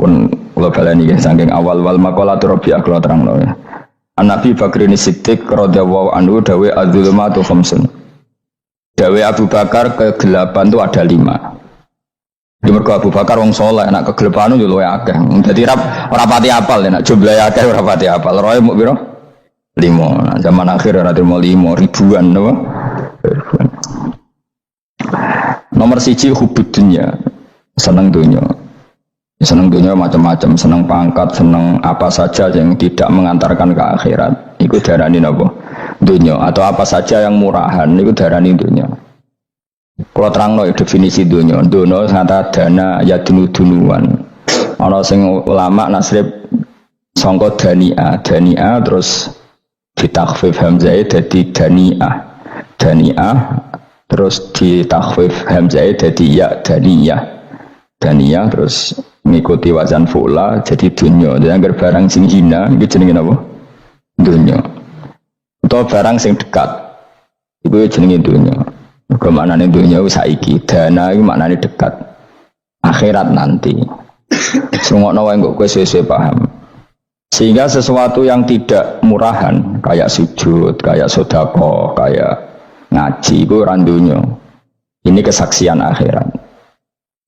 pun kula baleni nggih saking awal wal maqalatur rabi'ah kula terangno ya. An-Nabi Bakrin Siddiq radhiyallahu anhu dawe adzulumatu khamsun. Dawe Abu Bakar kegelapan itu ada 5. Di mergo Abu Bakar wong saleh nek kegelapan yo luwih akeh. Dadi ora pati apal nek jumlahe akeh ora pati apal. Roe muk piro? 5. Nah, zaman akhir ora trimo 5 ribuan napa? Ribuan. Nomor 1 hubud dunya. Seneng dunya. Seneng dunia macam-macam, seneng pangkat, seneng apa saja yang tidak mengantarkan ke akhirat. Iku darani napa? Dunia. Atau apa saja yang murahan, iku darani dunia. Kalau terangno definisi dunia, dunia kata dana ya dunuan. Ana sing ulama nasrib sangka dania terus ditakhfif hamzah dadi daniah terus ditakhfif hamzah dadi ya daniyah terus mengikuti wazan fu'la jadi dunya. Jadi agar barang sing hina itu jenenge apa? Dunya. Atau barang sing dekat itu jenenge dunya. Mergo maknane dunya saiki, dana itu maknane dekat. Akhirat nanti. Sungokno wae kok kowe sesuai paham. Sehingga sesuatu yang tidak murahan kayak sujud, kayak sedekah, kayak ngaji itu ora dunya. Ini kesaksian akhirat.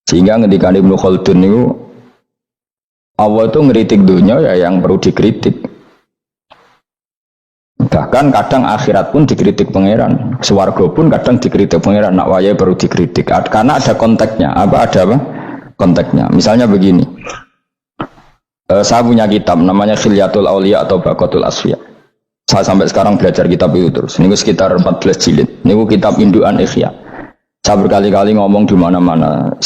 Sehingga ketika Ibnu Khaldun itu Allah itu ngeritik dunia ya yang perlu dikritik. Bahkan kadang akhirat pun dikritik pangeran, swarga pun kadang dikritik pangeran. Nak waya perlu dikritik karena ada konteksnya. Ada apa? Konteksnya. Misalnya begini. Saya punya kitab namanya Khilyatul Auliya atau Baqatul Asfiya. Saya sampai sekarang belajar kitab itu terus. Ini sekitar 14 jilid. Ini kitab indukan Ihya. Saya berkali-kali ngomong di mana-mana.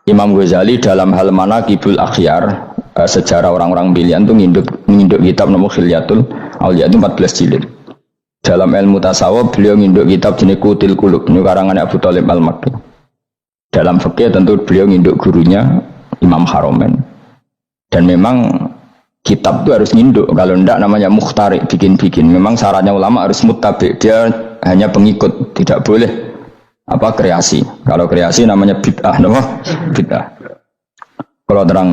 Imam Ghazali dalam hal mana Kibul Akhyar sejarah orang-orang pilihan itu nginduk kitab nama Khilyatul Auliya itu 14 jilid. Dalam ilmu tasawuf beliau nginduk kitab jenis Qutil Qulub, ini karangan Abu Thalib Al-Makki. Dalam fikih tentu beliau nginduk gurunya Imam Haromen. Dan memang kitab itu harus nginduk, kalau tidak namanya mukhtarik, bikin-bikin. Memang syaratnya ulama harus muttabi, dia hanya pengikut, tidak boleh apa kreasi. Kalau kreasi namanya bid'ah, bid'ah. Kalau terang,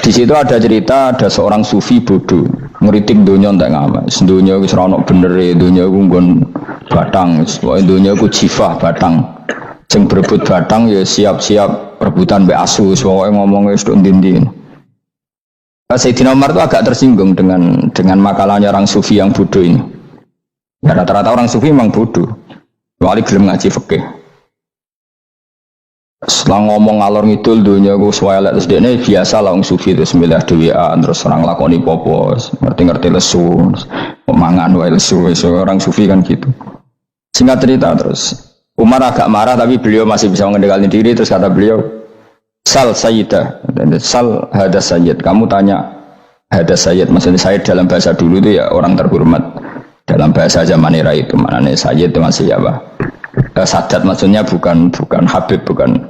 di situ ada cerita ada seorang sufi bodoh ngeritik dunia tak ngamal. Dunia wis ora ono bener, dunia ku nggon batang, dunia ku jifah batang. Sing berebut batang ya siap-siap rebutan mbek asu, pokoke ngomong wis tok ndi-ndi. Sayyidina Umar itu agak tersinggung dengan makalahnya orang sufi yang bodoh ini. Ya rata-rata orang sufi memang bodoh. Wali gelem ngaji fikih. Setelah ngomong ngalor ngidul dunia gue swelek terus dia biasa lah orang sufi terus milih dewean terus orang lakoni popos ngerti-ngerti lesu mangan wae lesu orang sufi kan gitu. Singkat cerita terus Umar agak marah tapi beliau masih bisa mengendalikan diri terus kata beliau sal sayyidah sal hadas sayyid, kamu tanya hadas sayyid, maksudnya sayyid dalam bahasa dulu itu ya orang terhormat. Dalam bahasa zaman era itu maknanya sayyid itu masih apa? Sadat maksudnya bukan Habib, bukan.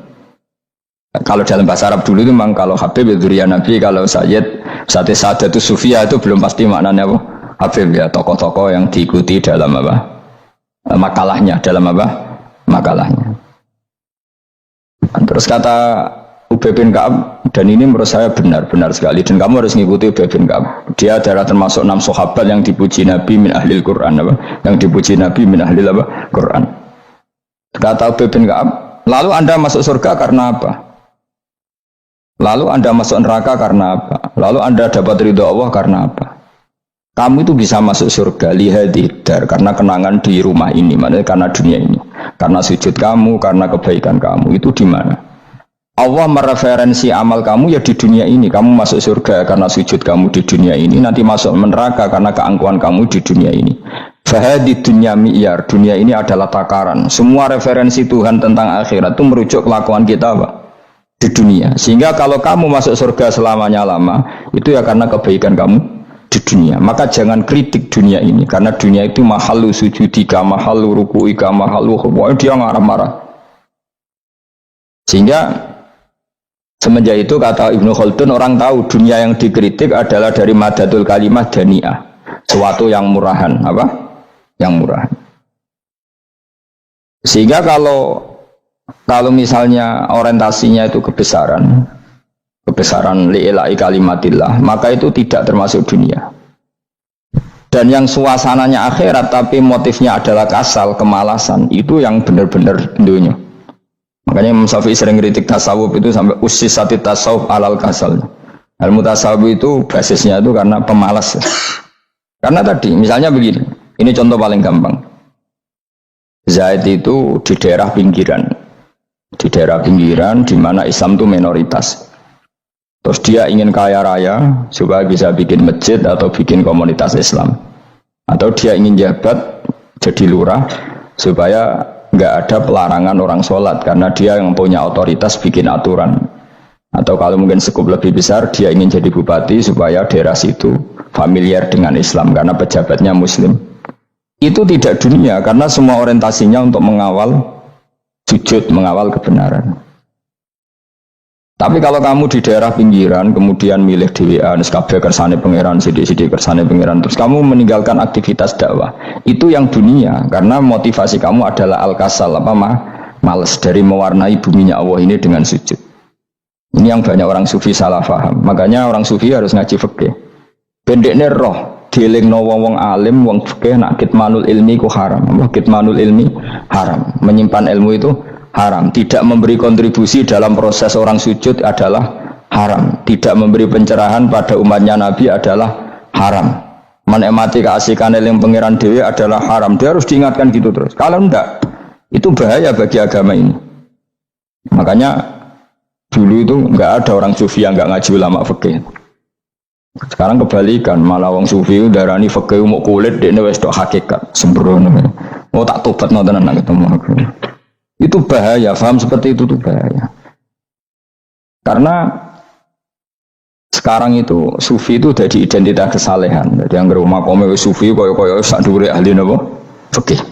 Kalau dalam bahasa Arab dulu itu memang kalau Habib itu dzurriyyah Nabi, kalau sayyid sadat itu sufia itu belum pasti maknanya apa? Habib ya, tokoh-tokoh yang diikuti dalam apa? Makalahnya, dalam apa? Makalahnya. Terus kata Ubay bin Ka'ab, dan ini menurut saya benar sekali, dan kamu harus mengikuti Ubay bin Ka'ab. Dia adalah termasuk 6 sahabat yang dipuji Nabi min ahlil Quran, apa? Yang dipuji Nabi min ahlil apa? Quran. Kata Ubay bin Ka'ab, lalu Anda masuk surga karena apa? Lalu Anda masuk neraka karena apa? Lalu Anda dapat ridha Allah karena apa? Kamu itu bisa masuk surga lihadidar karena kenangan di rumah ini, maksudnya karena dunia ini, karena sujud kamu, karena kebaikan kamu. Itu di mana? Allah mereferensi amal kamu ya di dunia ini. Kamu masuk surga karena sujud kamu di dunia ini, nanti masuk neraka karena keangkuhan kamu di dunia ini. Fahadi dunya mi'yar, dunia ini adalah takaran. Semua referensi Tuhan tentang akhirat itu merujuk kelakuan kita apa? Di dunia. Sehingga kalau kamu masuk surga selamanya lama, itu ya karena kebaikan kamu di dunia. Maka jangan kritik dunia ini, karena dunia itu mahalu sujudika, mahalu ruku'ika, mahalu pokoknya dia marah-marah. Sehingga semenjak itu kata Ibnu Khaldun, orang tahu dunia yang dikritik adalah dari madatul kalimah dani'ah, suatu yang murahan, apa? Yang murahan. Sehingga kalau misalnya orientasinya itu kebesaran, kebesaran li'ilai kalimatillah, maka itu tidak termasuk dunia. Dan yang suasananya akhirat tapi motifnya adalah kasal, kemalasan, itu yang benar-benar dunia. Makanya Imam Syafi'i sering kritik tasawuf itu sampai ussisati tasawuf alal kasal. Ilmu tasawuf itu basisnya itu karena pemalas. Karena tadi misalnya begini, ini contoh paling gampang. Zaid itu di daerah pinggiran. Di daerah pinggiran di mana Islam itu minoritas. Terus dia ingin kaya raya supaya bisa bikin masjid atau bikin komunitas Islam. Atau dia ingin jabat jadi lurah supaya nggak ada pelarangan orang sholat karena dia yang punya otoritas bikin aturan. Atau kalau mungkin skup lebih besar dia ingin jadi bupati supaya daerah situ familiar dengan Islam karena pejabatnya Muslim. Itu tidak dunia karena semua orientasinya untuk mengawal sujud, mengawal kebenaran. Tapi kalau kamu di daerah pinggiran, kemudian milih DWA, kabeh kersane pangeran, sidik-sidik kersane pangeran, terus kamu meninggalkan aktivitas dakwah, itu yang dunia, karena motivasi kamu adalah al-kasal, males dari mewarnai buminya Allah ini dengan sujud. Ini yang banyak orang sufi salah paham. Makanya orang sufi harus ngaji fikih. Pendeknya roh, dilingno wong alim, wong fikih, nak kitmanul ilmi ku haram. Kitmanul ilmi haram. Menyimpan ilmu itu haram. Tidak memberi kontribusi dalam proses orang sujud adalah haram. Tidak memberi pencerahan pada umatnya Nabi adalah haram. Menikmati keasikan eling pangeran dewi adalah haram. Dia harus diingatkan gitu terus. Kalau enggak, itu bahaya bagi agama ini. Makanya dulu itu enggak ada orang sufi yang enggak ngaji ulama fikih. Sekarang kebalikan, malah wong sufi darani fikih mau kulit dekne wis tok hakikat sembrono. Oh tak tobat nonton anak ketemu aku. Itu bahaya, paham seperti itu tuh bahaya. Karena sekarang itu sufi itu jadi identitas kesalehan. Jadi yang rumah kome sufi koyo-koyo sak dhuwure ahli napa? Fikih.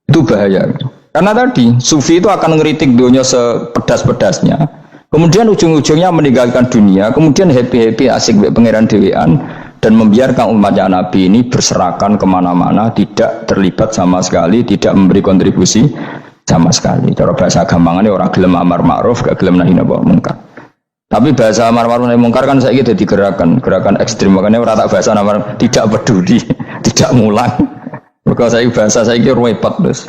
Itu bahaya. Karena tadi sufi itu akan ngeritik dunia sepedas-pedasnya. Kemudian ujung-ujungnya meninggalkan dunia, kemudian happy-happy asik pangeran dewean dan membiarkan umatnya Nabi ini berserakan kemana-mana, tidak terlibat sama sekali, tidak memberi kontribusi sama sekali. Cara bahasa gampangannya orang gelem amar ma'ruf, gak gelem nahi mungkar. Tapi bahasa amar ma'ruf nahi mungkar kan saiki dadi gerakan ekstrim. Makanya ora tak bahasa amar tidak peduli, tidak mulang. Mergo saiki bahasa saiki repot terus.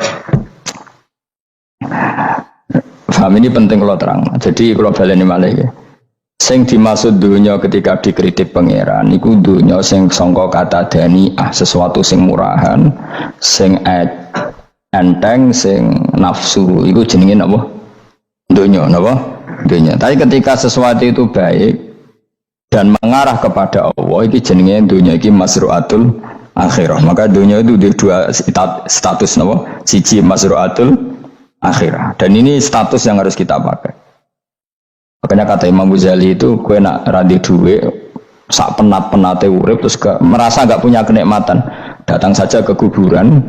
Paham ini penting kalau terang. Jadi kalau baleni malih ya. Sing dimaksud dunya ketika dikritik pangeran iku dunya sing sangka kata dani'ah, sesuatu sing murahan, sing enteng, sing nafsu, itu jenenge napa? Dunya, napa? Dunya. Tapi ketika sesuatu itu baik dan mengarah kepada Allah, itu jenenge dunya iki masru'atul akhirah. Maka dunya itu di dua status napa? Siji masru'atul akhirah. Dan ini status yang harus kita pakai. Makanya kata Imam Ghazali itu, kowe nak radi duwe sak penat-penate urip terus merasa enggak punya kenikmatan, datang saja ke kuburan.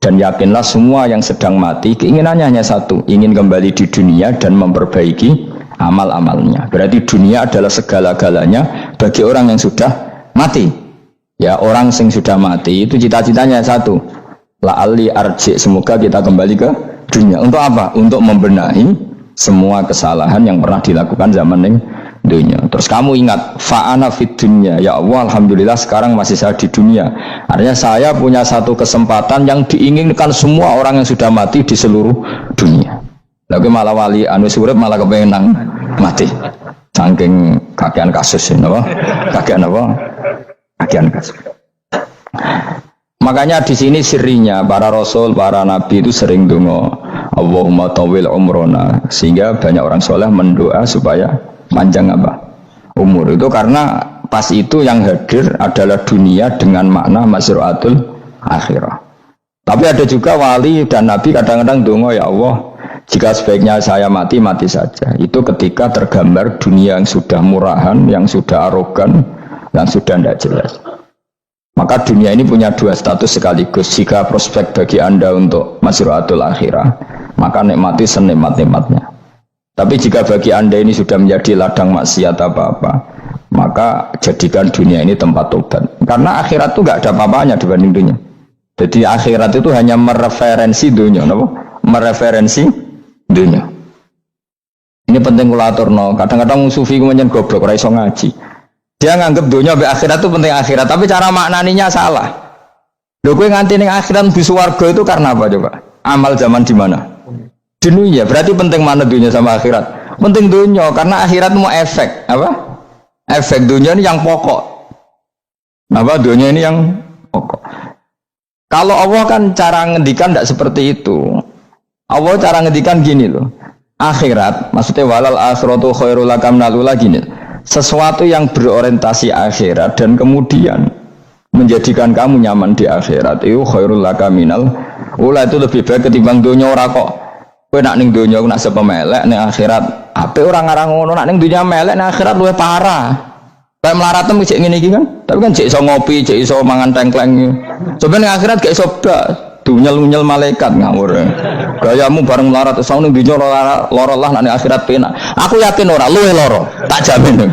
Dan yakinlah semua yang sedang mati keinginannya hanya satu, ingin kembali di dunia dan memperbaiki amal-amalnya. Berarti dunia adalah segala-galanya bagi orang yang sudah mati. Ya, orang yang sudah mati itu cita-citanya satu, la'alli arji, semoga kita kembali ke dunia. Untuk apa? Untuk membenahi semua kesalahan yang pernah dilakukan zaman yang dunia. Terus kamu ingat, fa'ana fid dunya, ya Allah alhamdulillah sekarang masih saya di dunia. Artinya saya punya satu kesempatan yang diinginkan semua orang yang sudah mati di seluruh dunia. Lalu malah wali anu urip malah kepengen nang mati. Saking kakean kasus ini, apa? Kakean apa? Kakean kasus. Makanya di sini sirinya para rasul, para nabi itu sering donga, Allahumma tawil umrona, sehingga banyak orang soleh mendoa supaya panjang apa? Umur. Itu karena pas itu yang hadir adalah dunia dengan makna masru'atul akhirah. Tapi ada juga wali dan nabi kadang-kadang donga, ya Allah, jika sebaiknya saya mati, mati saja. Itu ketika tergambar dunia yang sudah murahan, yang sudah arogan, yang sudah tidak jelas. Maka dunia ini punya dua status sekaligus. Jika prospek bagi Anda untuk masru'atul akhirah, maka nikmati senikmat-nikmatnya. Tapi jika bagi Anda ini sudah menjadi ladang maksiat apa-apa, maka jadikan dunia ini tempat tobat. Karena akhirat itu gak ada apa-apanya dibanding dunia. Jadi akhirat itu hanya mereferensi dunia, mereferensi dunia. Ini penting kula aturno. Kadang-kadang sufi ku menyen goblok ora iso ngaji. Dia nganggep dunia mbek akhirat itu penting akhirat, tapi cara maknaninya salah. Lho kowe nganti ning akhirat mlebu swarga itu karena apa coba? Amal zaman di mana? Di dunia. Berarti penting mana dunia sama akhirat? Penting dunia karena akhirat mau efek, apa? Efek dunia ini yang pokok. Apa dunia ini yang pokok. Kalau Allah kan cara ngendikan tidak seperti itu. Allah cara ngendikan gini loh. Akhirat, maksudnya walal akhiratu khairul laka minal ula gini. Sesuatu yang berorientasi akhirat dan kemudian menjadikan kamu nyaman di akhirat itu khairul laka minal ula, itu lebih baik ketimbang dunia. Ora kok kowe nak ning dunia nak sepemelek ning akhirat ape ora ngarang ngono, nak ning dunia melek ning akhirat luwih parah. Kayak melarat tem cek ngene iki kan. Tapi kan cek iso ngopi, cek iso mangan tengkleng. Coba ning akhirat gak iso blas. Dunyel-nyel malaikat ngawur. Gayamu bareng melarat iso ning dunya lara lah nek akhirat penak. Aku yakin ora luwih lara, tak jamin.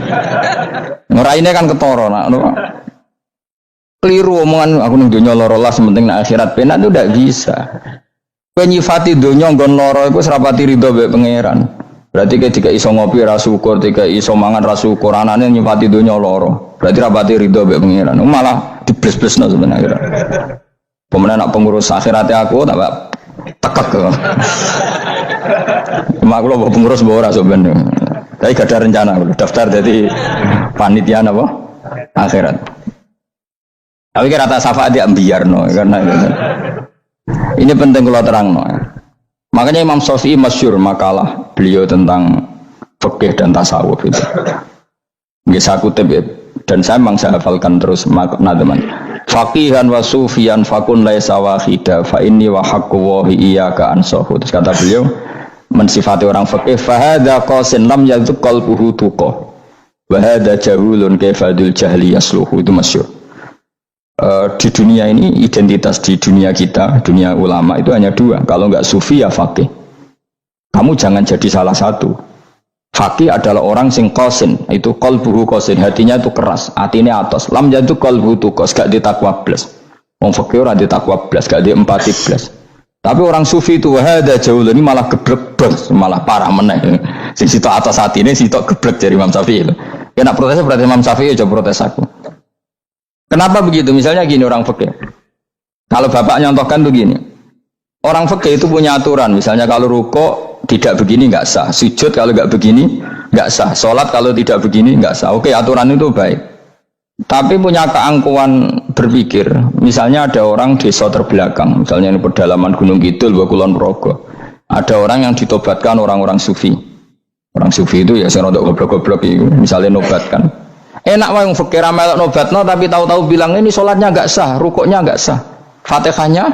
Ngeraine kan ketara nak keliru omongan aku ning dunya lara lah sementing nek akhirat penak itu ndak bisa. Kowe nyifati dunya nggon lara iku serapati ridho mbek pangeran. Berarti ketika iso ngopi ra syukur, ketika iso mangan ra syukur, anane nyifati dunya lara. Berarti rapati ridho mbek pangeran. Malah dibles-blesno sebenarnya. Pemenang nak pengurus akhiratnya aku tak tekek ke. Mak lo pengurus bora sebenarnya. Tapi gak ada rencana daftar jadi panitia apa? Akhirat. Tapi kira tak syafaat dia ambiar no karena ini penting kalau terang no. Makanya Imam Syafi'i masyhur makalah beliau tentang fikih dan tasawuf itu. Nggih saya kutip ya. Dan saya memang saya hafalkan terus makna teman. Faqihan wa sufiyan fakun laisa wahida fa inni wa haqqu wa iyyaka ansahu. Terus kata beliau mensifati orang faqih fa hadza qasin lam yadzuq qalbuhu tuqa wa hadza jahulun kaifadul jahli yasluhu. Itu masyhur. Di dunia ini identitas di dunia kita, dunia ulama itu hanya dua. Kalau enggak sufi ya faqih. Kamu jangan jadi salah satu. Faqih adalah orang sing qasin, itu qalbuhu qasin, hatinya itu keras, hatinya atos. Lam jadu qalbuhu tuqas, gak ditakwa blas. Wong faqih ora ditakwa blas, gak di empati blas. Tapi orang sufi itu wahada jauh ini malah geblek blas, malah parah meneh. Sing sitok atas hatine sitok geblek dari Imam Syafi'i. Ya nak protes berarti Imam Syafi'i aja protes aku. Kenapa begitu? Misalnya gini orang faqih. Kalau bapak nyontohkan tuh gini. Orang faqih itu punya aturan, misalnya kalau rukuk tidak begini nggak sah, sujud kalau nggak begini nggak sah, sholat kalau tidak begini nggak sah. Oke, aturan itu baik. Tapi punya keangkuhan berpikir. Misalnya ada orang desa terbelakang, misalnya di pedalaman Gunung Kidul, Kulon Progo. Ada orang yang ditobatkan orang-orang sufi. Orang sufi itu ya saya rodok goblok-goblok itu, misalnya nobatkan. Enak wong fikir melok nobatno tapi tahu-tahu bilang ini sholatnya nggak sah, rukuknya nggak sah, Fatihahnya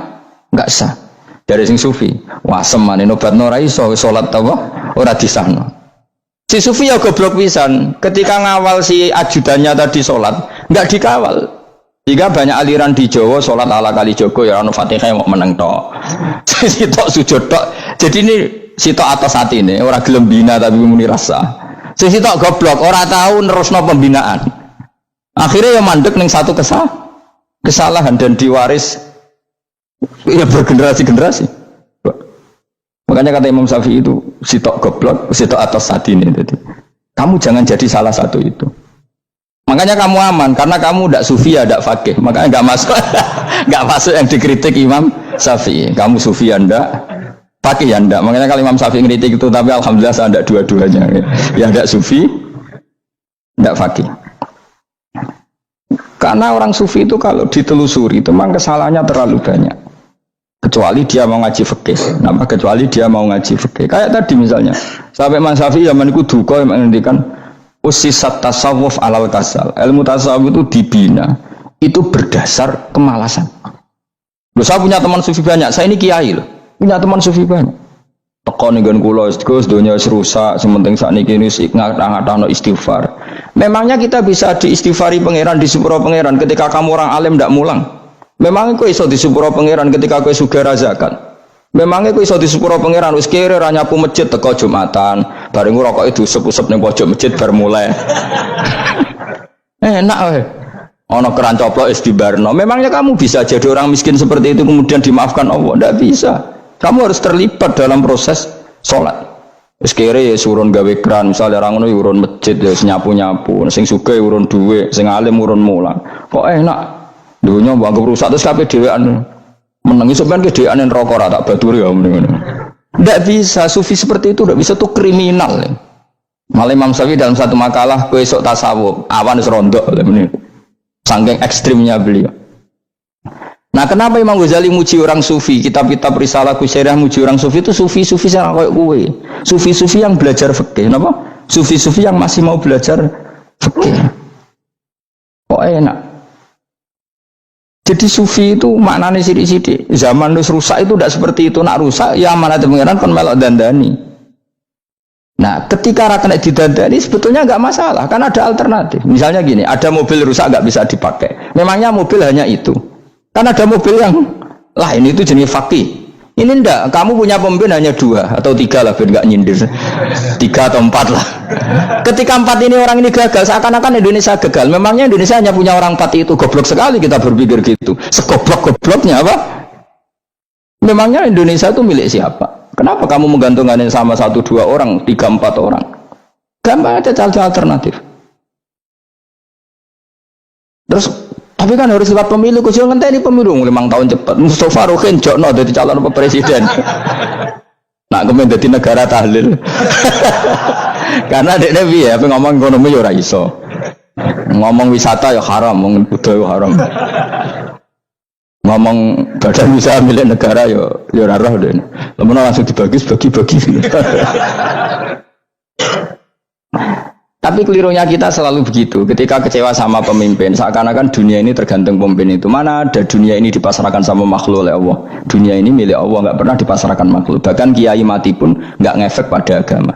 nggak sah. Dari sing sufi, wah semane nobatno ora iso salat ta ora disahno. Si sufi ya goblok pisan, ketika ngawal si ajudannya tadi salat, enggak dikawal. Jika banyak aliran di Jawa salat ala kali Jogo ya ono Fatihah mau meneng tok. Sitok sujud tok. Jadi ini sitok atas atine, ora gelem bina tapi muni rasa. Si sitok goblok ora tahu nerusno pembinaan. Akhirnya ya mandek ning satu kesalahan dan diwaris ya bergenerasi-generasi. Makanya kata Imam Syafi'i itu sitok goblok, sitok atas saat ini. Jadi kamu jangan jadi salah satu itu. Makanya kamu aman karena kamu tidak sufi ya tidak fakih. Makanya nggak masuk, nggak masuk yang dikritik Imam Syafi'i. Kamu sufi ya ndak, fakih ya ndak. Makanya kalau Imam Syafi'i kritik itu, tapi alhamdulillah saya ndak dua-duanya. Ya ndak sufi, ndak fakih. Karena orang sufi itu kalau ditelusuri itu memang kesalahannya terlalu banyak. Kecuali dia mau ngaji fikih. Kenapa? Kecuali dia mau ngaji fikih. Kayak tadi misalnya, sampai Imam Syafi'i zaman itu duka yang menghentikan usisat tasawuf alal kasal. Ilmu tasawuf itu dibina, itu berdasar kemalasan. Loh, saya punya teman sufi banyak. Saya ini kiai loh, punya teman sufi banyak. Tekon dengan kulo, Gus, dunia rusak. Sementing saat ini ngatah-ngatah istighfar. Memangnya kita bisa diistighfari pangeran, di sepuro pangeran ketika kamu orang alim tidak mulang? Memangnya kau iso di sepuro pangeran ketika kau sugih zakat? Memangnya kau iso di sepuro pangeran wis kere ra nyapu masjid teko Jumatan, bareng rokok itu usep-usep ning pojok masjid bar mulai. Enak wae. Ana keran coplok wis dibarno. Memangnya kamu bisa jadi orang miskin seperti itu kemudian dimaafkan Allah? Tidak bisa. Kamu harus terlibat dalam proses sholat. Wis kere ya urun gawe kran, misale ra ngono ya urun masjid ya nyapu-nyapu, sing sugih urun dhuwit, sing alim urun mulang. Kok enak. Dunya mbok anggap rusak terus kabeh dhewean. Menengi sampean ke dhewean neraka ra tak baturi ya ngono. Ndak bisa, sufi seperti itu ndak bisa, tuh kriminal. Malah Imam Syafi'i dalam satu makalah kowe esuk tasawuf, awan wis rondok ngene. Saking ekstrimnya beliau. Nah, kenapa Imam Ghazali muji orang sufi? Kitab-kitab Risalah Qusairiyah muji orang sufi itu sufi-sufi yang kayak kowe. Sufi-sufi yang belajar fikih, napa? Sufi-sufi yang masih mau belajar fikih. Kok enak? Jadi sufi itu maknanya sidik-sidik. Zaman wis rusak itu tidak seperti itu. Nak rusak ya amanat pengiran kon melok dandani. Nah, ketika rakyat didandani sebetulnya nggak masalah, kan ada alternatif. Misalnya gini, ada mobil rusak nggak bisa dipakai. Memangnya mobil hanya itu. Kan ada mobil yang lain itu jenis fakih. Ini ndak, kamu punya pemimpin hanya 2 atau 3 lah, biar nggak nyindir. 3 atau 4 lah. Ketika 4 ini orang ini gagal, seakan-akan Indonesia gagal. Memangnya Indonesia hanya punya orang 4 itu. Goblok sekali kita berpikir gitu. Segoblok-gobloknya apa? Memangnya Indonesia itu milik siapa? Kenapa kamu menggantungkannya sama 1-2 orang, 3-4 orang? Gampang aja cari alternatif. Terus tapi kan harus lewat pemilu, khusus ngenteni pemilu 5 tahun cepat. Mustafa Rohin jokno jadi calon presiden. Nak kemen jadi negara tahlil. Karena dekne piye, apa ngomong ekonomi ya ora iso. Ngomong wisata ya haram, ngomong budaya haram. Ngomong badan usaha milik negara ya ora roh dene. Lemono langsung dibagi-bagi. Tapi kelirunya kita selalu begitu. Ketika kecewa sama pemimpin, seakan-akan dunia ini tergantung pemimpin itu. Mana ada dunia ini dipasrahkan sama makhluk oleh Allah. Dunia ini milik Allah, nggak pernah dipasrahkan makhluk. Bahkan kiai mati pun nggak ngefek pada agama.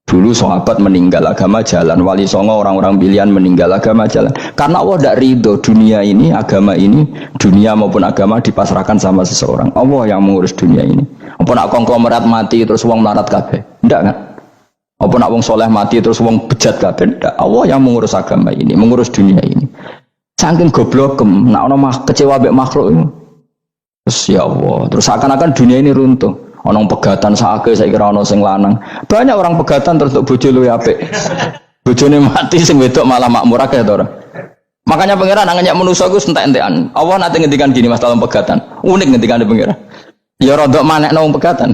Dulu sahabat meninggal agama jalan, wali songo orang-orang pilihan meninggal agama jalan. Karena Allah tidak ridho dunia ini, agama ini, dunia maupun agama dipasrahkan sama seseorang. Allah yang mengurus dunia ini. Apa nak konglomerat mati terus uang melarat kabeh? Enggak kan? Apa nak wong soleh mati terus wong bejat kabeh? Ndak. Allah yang mengurus agama ini, mengurus dunia ini. Saking goblokem, nak ono kecewa mbek makhluk itu. Terus ya Allah, terus seakan-akan dunia ini runtuh. Ono pegatan sakake saya kira ono sing lanang. Banyak orang pegatan terus untuk bojo luwih apik. Bojone mati sing wedok malah makmur akeh to ora. Makanya pangeran nanya manusa iku entek-entekan. Allah nanti ngendikan gini Mas dalam pegatan. Unik ngendikane pangeran. Ya rodok manekno wong pegatan.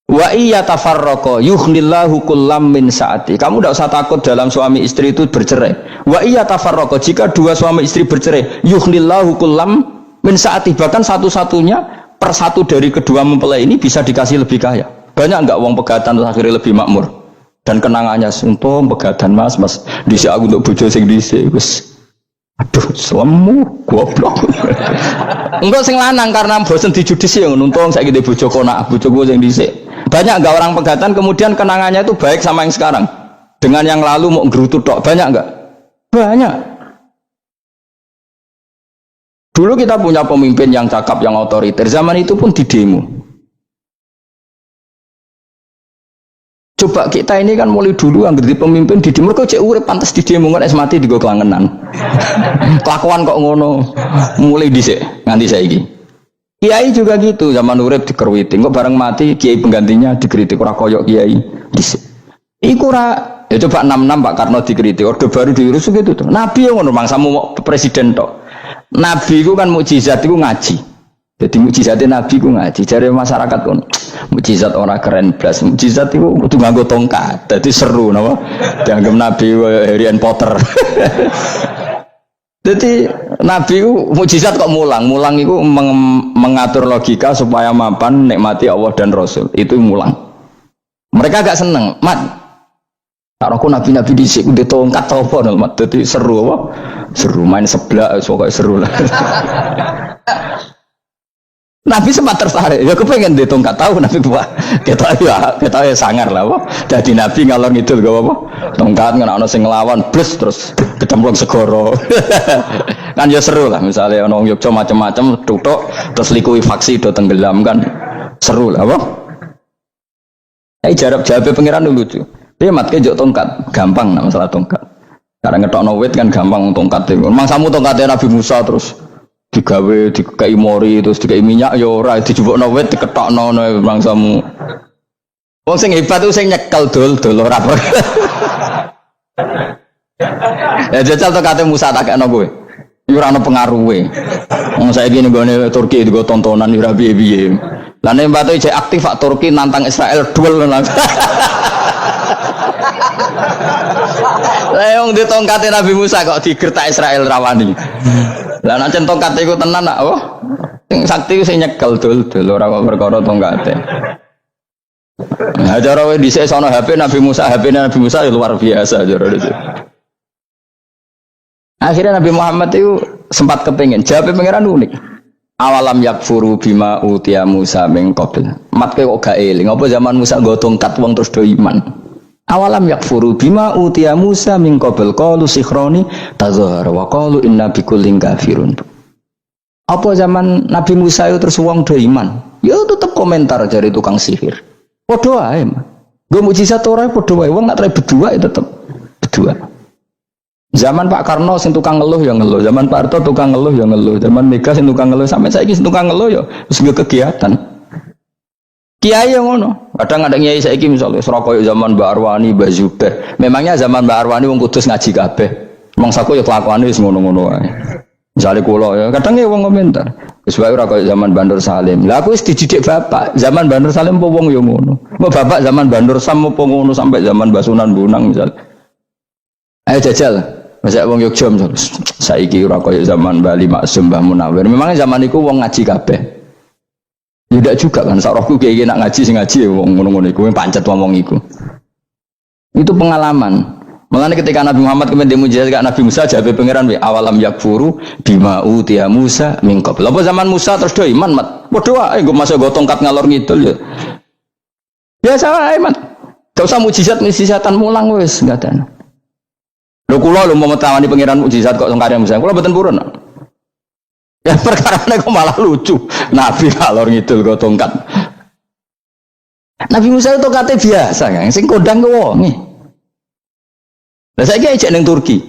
Wa iya tafarraqa yughnillahu kullam min saati. Kamu tidak usah takut dalam suami istri itu bercerai. Wa iya tafarraqa, jika 2 suami istri bercerai, yughnillahu kullam min saati, bahkan satu-satunya per 1 dari kedua mempelai ini bisa dikasih lebih kaya. Banyak enggak uang pegatan terus akhirnya lebih makmur? Dan kenangannya untung pegatan Mas dhisik aku untuk bojo sing dhisik wis. Aduh, selemu goblok. Enggak sing lanang karena bosen dijudisi yang untung saiki ndek bojo konak, bojoku sing dhisik. Banyak enggak orang pegatan kemudian kenangannya itu baik sama yang sekarang? Dengan yang lalu mau gerutu tok, banyak enggak? Banyak. Dulu kita punya pemimpin yang cakap, yang otoriter. Zaman itu pun didemo. Coba kita ini kan mulai dulu yang jadi pemimpin didemo, kok cek urip pantas didemo kan es mati digo kelangenan. Kelakuan kok ngono. Mulai dhisik nganti saiki. Kiai juga gitu, zaman urip dikerwiti, kok bareng mati kiai penggantinya dikritik ora koyok kiai. Iku ora ya coba 66 Pak Karno dikritik, orde baru diurus gitu tuh. Nabi yang ngono mangsamu mau presiden tok. Nabi ku kan mukjizat iku ngaji. Jadi mukjizatnya Nabi ku ngaji. Jare masyarakat kon mukjizat orang keren blas. Mukjizat iku kudu nganggo tongkat. Dadi seru napa? Dianggap Nabi Harry Potter. Jadi Nabi itu mukjizat kok mulang itu mengatur logika supaya mapan nikmati Allah dan Rasul, itu mulang. Mereka agak seneng, mat. Kalau aku nabi-nabi dhisik udah tongkat apa mat, jadi seru apa? Seru main sebelah, pokoknya seru lah. Nabi sempat tertarik, ya kepengen di tongkat tahu Nabi tua, kita ya sangar lah, apa? Jadi Nabi ngalor ngidul gak apa? Tongkat nggak ono sing ngelawan, plus terus kecemplung segoro, kan ya seru lah. Misalnya ono Yogyo macam-macam, tutuk, terus likui faksi do tenggelam kan, seru lah, apa? Jawab pengiran dulu lucu. Dia matke jok tongkat, gampang nah masalah tongkat. Karena ngetok wit kan gampang tongkat itu. Memang samu tongkatnya Nabi Musa terus digawe dikai mori terus dikai minyak ya ora dijupukno wit diketokno memang samu. Wong sing hebat itu sing nyekel dul ora apa. Ya jajal to kate Musa tak kena kowe. Iku ora ono pengaruhe. Wong saiki ning gone Turki digo tontonan ora piye-piye. Lah nek mbate isih aktif Pak Turki nantang Israel duel lan. Lah wong di tongkate Nabi Musa kok digertak Israel rawani. Lah nek tongkate iku tenan nak oh. Sing sakti sing nyekel dul ora kok perkara tongkate. Nah, cara wae dhisik sono HP Nabi Musa ya luar biasa cara itu. Akhirnya Nabi Muhammad itu sempat kepengin jawab pangeran unik. Awalam yakfuru bima utiya Musa min qabl. Matke kok gak eling apa zaman Musa nggo tongkat wong terus do iman. Awalam yakfuru bima utiya Musa min qabl qalu sikhroni tazahara wa qalu inna bikullin kafirun. Apa zaman Nabi Musa itu terus wong do iman? Ya tetep komentar dari tukang sihir. Podo ae mah. Nggo mukjizat ora podo wae wong nak trai berdua ya tetep berdua. Zaman Pak Karno sing tukang ngeluh ya ngeluh, zaman Pak Harto tukang ngeluh ya ngeluh, zaman Mega sing tukang ngeluh sampai saiki sing tukang ngeluh ya wis nggo kegiatan. Kiai yang ngono. Kadang ada kiai saiki misalnya Surabaya zaman Mbak Arwani, Mbak Zubair. Memangnya zaman Mbak Arwani wong Kudus ngaji kabeh. Mangsaku ya kelakuane wis ngono-ngono wae. Misale kula ya kadang ya wong komentar. Wis wae ora kaya zaman Bandur Salim. Lah aku wis dididik bapak, zaman Bandur Salim apa wong ya ngono. Mbok bapak zaman Bandur Sam apa ngono sampai zaman Basunan Bonang misal. Ayo jajal. Masa wong Yogya saiki ora kaya zaman Bali Maksum Mbah Munawir. Memangnya zaman iku wong ngaji kabeh. Ya ndak juga kan sarahku kiai nak ngaji sing ngaji wong ngono-ngono iku pancet wong iku. Itu pengalaman. Mulane ketika Nabi Muhammad kemudian dimujizat ke Nabi Musa jawab pangeran we awalam yakfuru bima utiya Musa min qabl. Apa zaman Musa terus do iman mat. Padha wae nggo masuk go tongkat ngalor ngidul ya. Biasa wae mat. Gak usah mujizat-mujizatan mulang wis enggak ada. Lho kula lho mau tawani pangeran mukjizat kok sangkare Musa. Kula mboten purun. Ya perkarane kok malah lucu. Nabi ngalor ngidul go tongkat. Nabi Musa itu tongkate biasa kan sing kondang ke wonge. Lah saiki ejek ning Turki.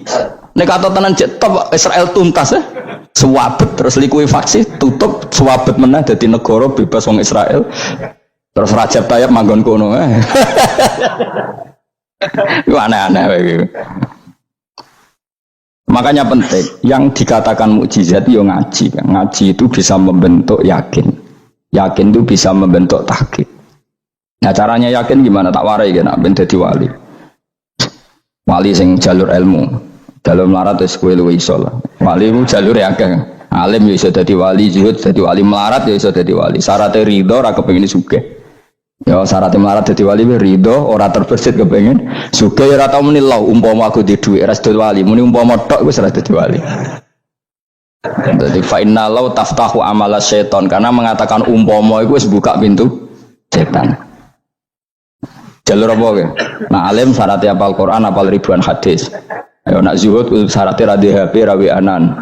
Nek kata tenan jek top Israel tuntas ya. Suwabet terus likuifaksi tutup suwabet meneh dadi negara bebas wong Israel. Terus Rajab Tayyip manggon kono. Iku aneh-aneh wae. Makanya penting yang dikatakan mukjizat yo ngaji. Ngaji itu bisa membentuk yakin. Yakin itu bisa membentuk tahqiq. Nah caranya yakin gimana tak warai kan ben dadi wali. Wali sing jalur ilmu, dalam melarat wis kowe luwih iso lah. Wali ku jalure akeh. Alim ya iso dadi wali, zuhud dadi wali, melarat ya iso dadi wali. Syaratnya ridho ora kepengin sugih. Ya syaratnya melarat dadi wali ridho ora terbersit kepengin sugih ora tau muni lho umpama aku di dhuwit ora dadi wali, muni umpama tok wis ora dadi wali. Jadi fa inna law taftahu amala syaiton karena mengatakan umpama iku wis buka pintu setan. Jalur apa ke? Nah alim syaratnya apal Quran, apal ribuan hadis. Ayo nak zuhud syaratnya radhi HP, rawi anan.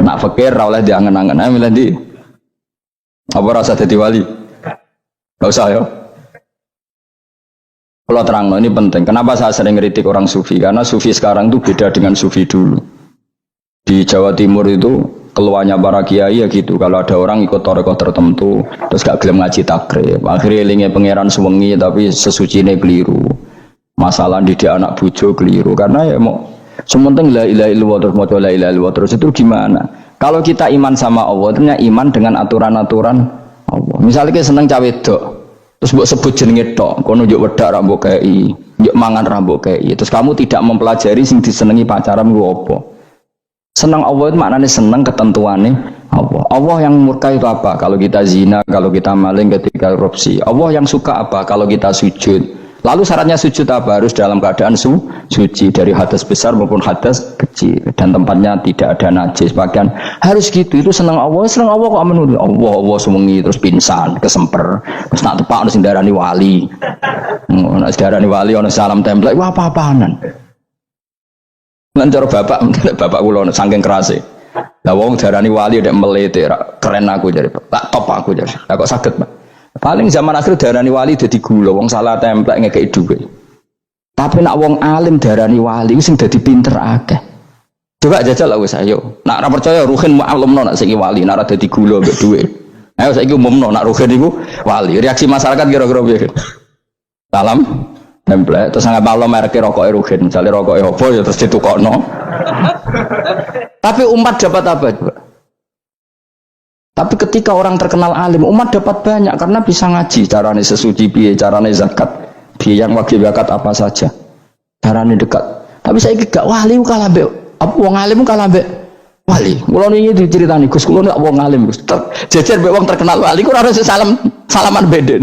Nak fakir rawleh diangen-angen. Ayo milih di. Apa rasa jadi wali? Gak usah ya. Kalau terang, ini penting. Kenapa saya sering kritik orang sufi? Karena sufi sekarang itu beda dengan sufi dulu. Di Jawa Timur itu keluarnya para kiai ya gitu. Kalau ada orang ikut tarekat tertentu terus gak gelem ngaji takrib, akhirnya elinge pangeran suwengi tapi sesucine keliru. Masalah didik anak bojo keliru karena ya mau sementing la ilaha illallah terus maca la ilaha illallah terus itu gimana? Kalau kita iman sama Allah, ternyata iman dengan aturan-aturan Allah. Misalnya kita seneng cawe wedok, terus mbok sebut jenenge tok, kono njuk wedak ra mbok kei, njuk mangan ra mbok kei. Terus kamu tidak mempelajari sing disenengi pacaran ku apa? Senang Allah itu maknanya senang ketentuannya Allah. Allah yang murka itu apa? Kalau kita zina, kalau kita maling, ketika korupsi. Allah yang suka apa? Kalau kita sujud. Lalu syaratnya sujud apa? Harus dalam keadaan suci dari hadas besar maupun hadas kecil dan tempatnya tidak ada najis. Bahkan harus gitu. Itu senang Allah kok menurut Allah semengi terus pingsan, kesemper, terus nak tepak harus darani wali. Nak darani wali ono salam template. Wah apa-apaanan. Lancar bapak kula saking kerase. Lah wong darani wali nek melete keren aku jare. Tak top aku jare. Lah kok saged, Pak. Paling zaman akhir darani wali dadi gula, wong salah templek ngekeki dhuwit. Tapi nak wong alim darani wali sing dadi pinter akeh. Coba jajal lah wis ayo. Nak ora percaya ruhin maklumno nak saiki wali, nak ora dadi gula mbek dhuwit. Ayo saiki umumno nak ruhin iku wali. Reaksi masyarakat kira-kira piye? salam template terus nggak malam merek rokok Rugen misalnya rokok apa ya terus ditukokno. Tapi umat dapat apa juga? Tapi ketika orang terkenal alim, umat dapat banyak karena bisa ngaji carane sesuci piye, carane zakat piye, yang wajib zakat apa saja, carane dekat. Tapi saya gak wali kalah mbek apa wong alim kalah mbek wali. Kula niki diceritani Gus, kula nek wong alim Gus. Jejer mbek wong terkenal wali kok ora salaman beda.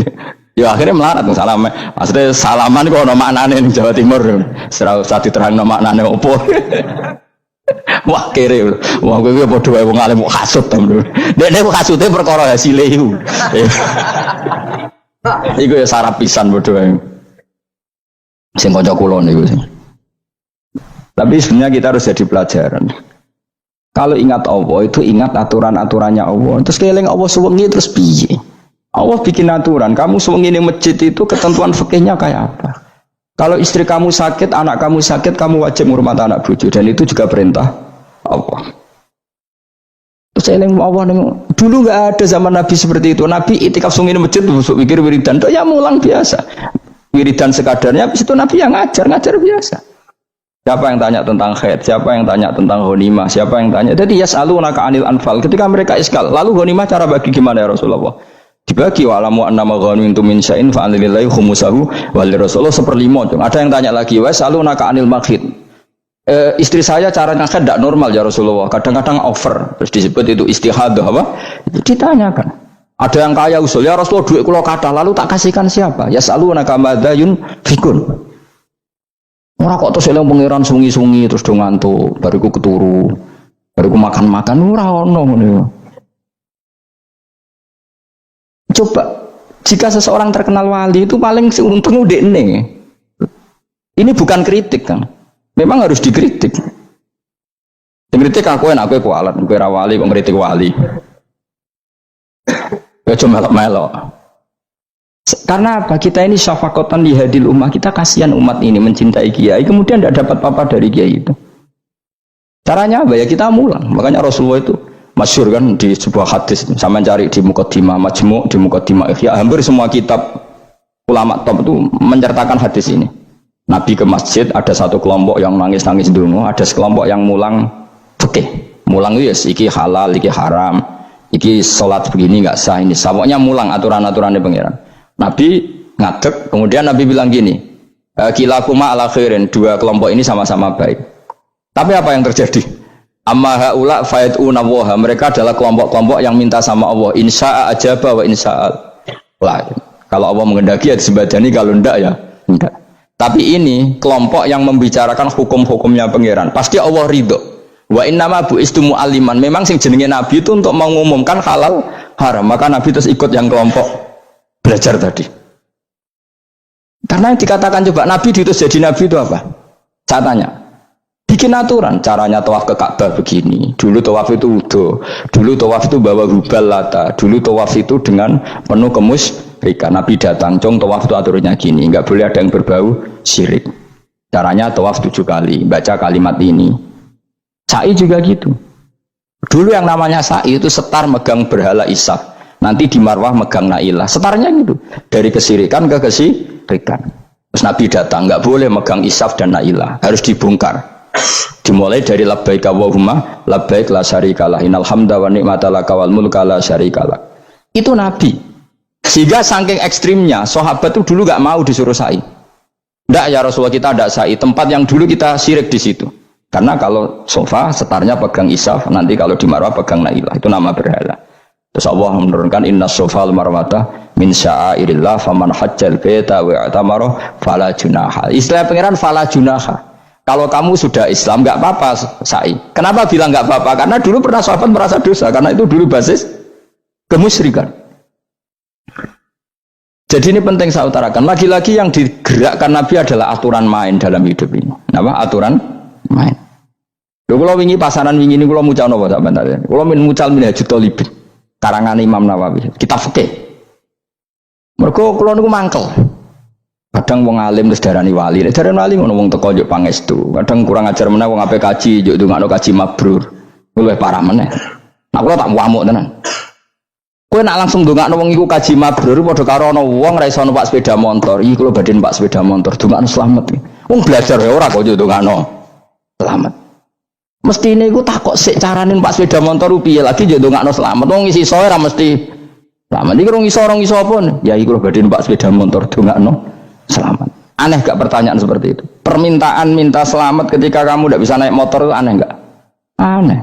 Ya akhirnya melarat salam. Maksudnya salaman kok ono maknane ning Jawa Timur. Ora usah diterangno maknane opo. Wah kere, wah kowe padha wae wong alim kok hasud to. Nek hasude perkara hasile iku. Iku ya sarap pisan padha wae. Sing kanca kula niku sing. Tapi sebenarnya kita harus jadi pelajaran. Kalau ingat Allah itu ingat aturan-aturannya Allah. Terus keling Allah suwengi terus piye? Allah bikin aturan. Kamu suwengi ning masjid itu ketentuan fikihnya kayak apa? Kalau istri kamu sakit, anak kamu sakit, kamu wajib ngurmat anak bojo dan itu juga perintah Allah. Terus eling Allah dulu nggak ada zaman Nabi seperti itu. Nabi itikaf sungi di masjid busuk pikir wiridan, ya mulang biasa. Wiridan sekadarnya, habis itu Nabi yang ngajar biasa. Siapa yang tanya tentang khair, siapa yang tanya tentang ghanimah, siapa yang tanya. Jadi yas'alunaka 'anil anfal. Ketika mereka iskal, lalu ghanimah cara bagi gimana ya Rasulullah? Dibagi wa'lamu annama ghanimtum min syai'in fa'alillahi khumusahu wa lirrasulillah 1/5. Ada yang tanya lagi, yas'alunaka 'anil makhid. Istri saya cara ngakad tidak normal ya Rasulullah. Kadang-kadang over. Terus disebut itu istihadah apa? Itu ditanyakan. Ada yang kaya usul ya Rasulullah duit kula kathah lalu tak kasihkan siapa? Yas'alunaka madza yunfikun. Ora kok terus eling pangeran sungi-sungi terus do ngantuk, bariku keturu, bariku makan-makan ora ono ngono. Coba jika seseorang terkenal wali itu paling untung udekne. Ini bukan kritik kan. Memang harus dikritik. Dikritik aku enak aku kualat, kowe ra wali kok ngritik wali. Ya cuma melok-melok. Karena apa? Kita ini syafaqatan li hadil ummah, kita kasihan umat ini mencintai kiai, kemudian tidak dapat apa-apa dari kiai itu. Caranya apa ya? Kita mulang. Makanya Rasulullah itu masyhur kan di sebuah hadis, sama cari di Muqaddimah Majmu', di Muqaddimah Ihya, hampir semua kitab ulama top itu menceritakan hadis ini. Nabi ke masjid, ada satu kelompok yang nangis-nangis dungu, ada sekelompok yang mulang fikih. Mulang itu ya, iki halal, iki haram, iki sholat begini nggak sah, ini pokoknya mulang aturan-aturannya pangeran. Nabi ngadeg, kemudian Nabi bilang gini, kilakuma ala khairin, dua kelompok ini sama-sama baik. Tapi apa yang terjadi? Amma haula fayatuna waha, mereka adalah kelompok-kelompok yang minta sama Allah, insya'a ajaba wa insya'al. Lah, kalau Allah mengendaki ya disembadani, kalau enggak ya enggak. Tapi ini kelompok yang membicarakan hukum-hukumnya pangeran, pasti Allah ridho. Wa innama bu'istu mu'alliman, memang sing jenenge Nabi itu untuk mengumumkan halal haram, maka Nabi terus ikut yang kelompok belajar tadi. Karena yang dikatakan coba Nabi diutus jadi Nabi itu apa? Saya tanya, bikin aturan, caranya tawaf ke Ka'bah begini, dulu tawaf itu wudu, dulu tawaf itu bawa hubal lata, dulu tawaf itu dengan penuh kemusyrikan. Nabi datang, cong tawaf itu aturannya gini, nggak boleh ada yang berbau syirik. Caranya tawaf 7 kali, baca kalimat ini. Sa'i juga gitu. Dulu yang namanya sa'i itu setar megang berhala Isaf. Nanti di Marwah megang Nailah, setarnya gitu, dari kesirikan ke kesirikan. Terus Nabi datang, nggak boleh megang Isaf dan Nailah, harus dibongkar. Dimulai dari labbaik Allahumma labbaik la syarikalah innal hamda wa ni'mata laka wal mulka la syarikalah. Itu Nabi. Sehingga saking ekstrimnya, sahabat itu dulu nggak mau disuruh sa'i. Nggak ya Rasulullah, kita ada sa'i, tempat yang dulu kita syirik di situ. Karena kalau sofa setarnya pegang Isaf, nanti kalau di Marwah pegang Nailah, itu nama berhala. Terus Allah menurunkan inna sofal marwata min sya'airillah faman hajjal baita wa i'tamara fala junaha. Istilah pangeran fala junaha. Kalau kamu sudah Islam enggak apa-apa sa'i. Kenapa bilang enggak apa-apa? Karena dulu pernah sahabat merasa dosa, karena itu dulu basis kemusyrikan. Jadi ini penting saya utarakan. Lagi-lagi yang digerakkan Nabi adalah aturan main dalam hidup ini. Apa? Aturan main. Lho kula wingi pasaran wingi ini kula mucal napa sampean tadi. Kula mucal Minhajul Thalibin. Karangan Imam Nawawi, kita fikih. Mergo kula niku mangkel. Kadang wong alim terus darani wali, nek darani wali ngono wong teko njuk pangestu. Kadang kurang ajar meneh wong ape kaji njuk ndongakno kaji mabrur. Luwih parah meneh. Nah kula tak ngamuk tenan. Kowe Kowe nak langsung ndongakno wong iku kaji mabrur padha karo ana wong ra iso numpak sepeda motor. Iki kula badhe numpak sepeda motor, ndongakno slamet. Wong belajar ya ora kok ndongakno slamet. Mestine iku takok sik carane numpak sepeda motor piye lagi yo ndongakno slamet. Wong isi iso ora mesti slamet. Iki rong iso apa? Ya iki kula badhe numpak sepeda motor ndongakno slamet. Aneh gak pertanyaan seperti itu? Permintaan minta selamat ketika kamu tidak bisa naik motor itu aneh gak? Aneh.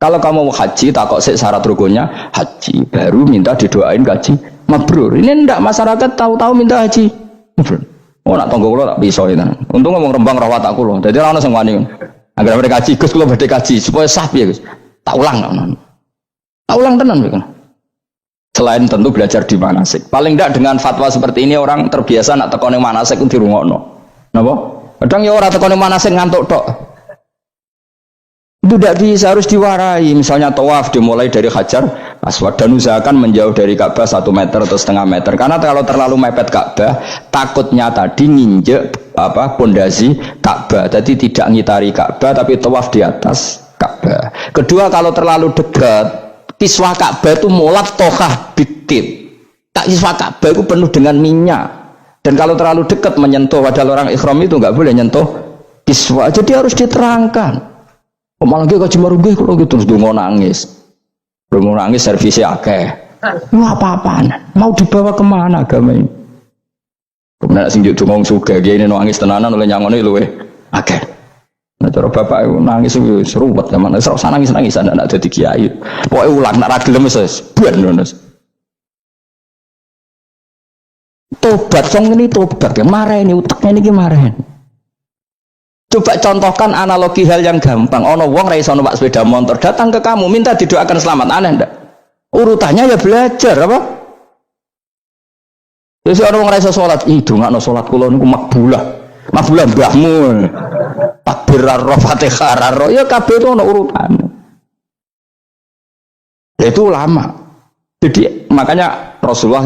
Kalau kamu mau haji, takok sik syarat rukunnya haji, baru minta didoain haji mabrur. Ini ndak masyarakat tahu-tahu minta haji mabrur. Oh nak tonggo kula tak bisa itu. Untung ngomong Rembang rawat aku loh. Jadi ora ono sing wani. Agar mereka haji, Gus kula badhe haji supaya sah piye Gus. Tak ulang tenan piye. Selain tentu belajar di manasik. Paling ndak dengan fatwa seperti ini orang terbiasa nak tekone manasik ku dirungokno. Napa? Kadang ya ora tekone manasik ngantuk tok. Itu tidak bisa, harus diwarai. Misalnya tawaf dimulai dari Hajar Aswad dan usahakan menjauh dari Ka'bah 1 meter atau setengah meter. Karena kalau terlalu mepet Ka'bah, takutnya tadi nginjek pondasi Ka'bah. Jadi tidak ngitari Ka'bah tapi tawaf di atas Ka'bah. Kedua, kalau terlalu dekat, kiswah Ka'bah itu mulat tohah bitit. Tak kiswah Ka'bah itu penuh dengan minyak. Dan kalau terlalu dekat menyentuh, padahal orang ikhram itu nggak boleh nyentuh kiswah. Jadi harus diterangkan. Malah dia kaji marugih kalau gitu terus dongo nangis servisnya akeh. Lu apa-apaan? Mau dibawa kemana agama ini? Kemudian sing juk dongo sugih gini nangis tenanan oleh nyangone luwe akeh. Nah cara bapak nangis seruwet zaman serasa nangis anak dadi kiai. Pokoke ulang nak ra gelem wis buan ngono. Tobat song ini tobat ya mareni uteknya niki mareni. Coba contohkan analogi hal yang gampang. Ono wong ra iso numpak sepeda motor datang ke kamu minta didoakan selamat, aneh ndak? Urutannya ya belajar apa? Terus ono wong ra iso salat, ndongakno salat kula niku makbulah. Makbulah mbahmu. Takbir ar Fatihah ar ya kabeh itu ono urutane. Itu ulama. Jadi makanya Rasulullah